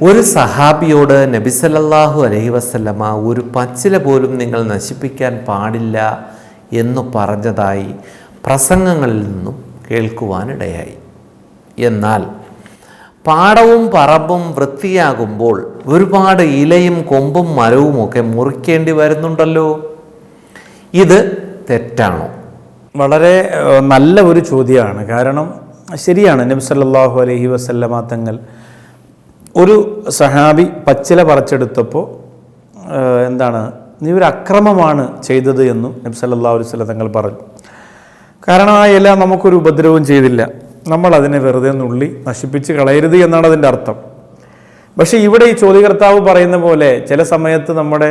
ഒരു സഹാബിയോട് നബി സല്ലല്ലാഹു അലൈഹി വസല്ലമ ഒരു പച്ചില പോലും നിങ്ങൾ നശിപ്പിക്കാൻ പാടില്ല എന്ന് പറഞ്ഞതായി പ്രസംഗങ്ങളിൽ നിന്നും കേൾക്കുവാനിടയായി. എന്നാൽ പാടവും പറമ്പും വൃത്തിയാകുമ്പോൾ ഒരുപാട് ഇലയും കൊമ്പും മരവും ഒക്കെ മുറിക്കേണ്ടി വരുന്നുണ്ടല്ലോ, ഇത് തെറ്റാണോ? വളരെ നല്ല ഒരു ചോദ്യമാണ്. കാരണം ശരിയാണ്, നബി സല്ലല്ലാഹു അലൈഹി വസല്ലമ തങ്ങൾ ഒരു സഹാബി പച്ചില പറിച്ചെടുത്തപ്പോൾ നീ ഒരു അക്രമമാണ് ചെയ്തത് എന്നും നബി സല്ലല്ലാഹു അലൈഹി വസല്ലം തങ്ങൾ പറഞ്ഞു. കാരണം ആ ഇല നമുക്കൊരു ഉപദ്രവവും ചെയ്തില്ല, നമ്മൾ അതിനെ വെറുതെ നുള്ളി നശിപ്പിച്ച് കളയരുത് എന്നാണ് അതിൻ്റെ അർത്ഥം. പക്ഷേ ഇവിടെ ഈ ചോദ്യകർത്താവ് പറയുന്ന പോലെ ചില സമയത്ത് നമ്മുടെ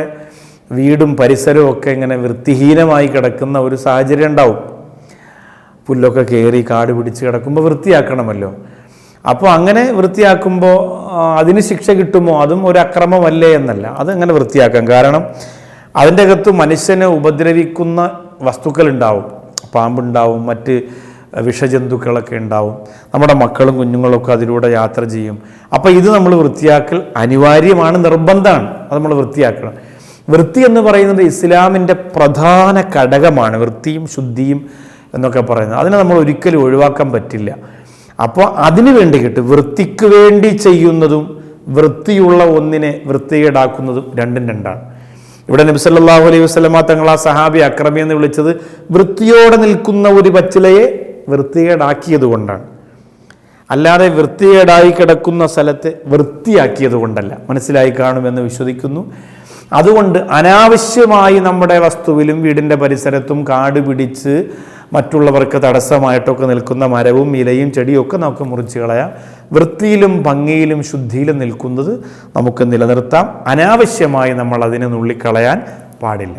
വീടും പരിസരവും ഒക്കെ ഇങ്ങനെ വൃത്തിഹീനമായി കിടക്കുന്ന ഒരു സാഹചര്യം ഉണ്ടാവും. പുല്ലൊക്കെ കയറി കാട് പിടിച്ച് കിടക്കുമ്പോൾ വൃത്തിയാക്കണമല്ലോ. അപ്പോൾ അങ്ങനെ വൃത്തിയാക്കുമ്പോൾ അതിന് ശിക്ഷ കിട്ടുമോ? അതും ഒരു അക്രമമല്ലേ എന്നല്ല, അതങ്ങനെ വൃത്തിയാക്കാം. കാരണം അതിൻ്റെ അകത്ത് മനുഷ്യനെ ഉപദ്രവിക്കുന്ന വസ്തുക്കളുണ്ടാവും, പാമ്പുണ്ടാവും, മറ്റ് വിഷജന്തുക്കളൊക്കെ ഉണ്ടാവും. നമ്മുടെ മക്കളും കുഞ്ഞുങ്ങളൊക്കെ അതിലൂടെ യാത്ര ചെയ്യും. അപ്പോൾ ഇത് നമ്മൾ വൃത്തിയാക്കൽ അനിവാര്യമാണ്, നിർബന്ധമാണ്, അത് നമ്മൾ വൃത്തിയാക്കണം. വൃത്തി എന്ന് പറയുന്നത് ഇസ്ലാമിൻ്റെ പ്രധാന ഘടകമാണ്. വൃത്തിയും ശുദ്ധിയും എന്നൊക്കെ പറയുന്നത് അതിനെ നമ്മൾ ഒരിക്കലും ഒഴിവാക്കാൻ പറ്റില്ല. അപ്പോൾ അതിനു വേണ്ടി വൃത്തിക്ക് വേണ്ടി ചെയ്യുന്നതും വൃത്തിയുള്ള ഒന്നിനെ വൃത്തികേടാക്കുന്നതും രണ്ടും രണ്ടാണ്. ഇവിടെ നബി സല്ലല്ലാഹു അലൈഹി വസല്ലമ തങ്ങൾ ആ സഹാബി അക്രമി എന്ന് വിളിച്ചത് വൃത്തിയോടെ നിൽക്കുന്ന ഒരു പച്ചിലയെ വൃത്തികേടാക്കിയത് കൊണ്ടാണ്, അല്ലാതെ വൃത്തികേടായി കിടക്കുന്ന സ്ഥലത്തെ വൃത്തിയാക്കിയത് കൊണ്ടല്ല. മനസ്സിലായി കാണുമെന്ന് വിശ്വസിക്കുന്നു. അതുകൊണ്ട് അനാവശ്യമായി നമ്മുടെ വസ്തുവിലും വീടിൻ്റെ പരിസരത്തും കാട് പിടിച്ച് മറ്റുള്ളവർക്ക് തടസ്സമായിട്ടൊക്കെ നിൽക്കുന്ന മരവും ഇലയും ചെടിയും ഒക്കെ നമുക്ക് മുറിച്ച് കളയാം. വൃത്തിയിലും ഭംഗിയിലും ശുദ്ധിയിലും നിൽക്കുന്നത് നമുക്ക് നിലനിർത്താം. അനാവശ്യമായി നമ്മൾ അതിനെ നുള്ളിക്കളയാൻ പാടില്ല.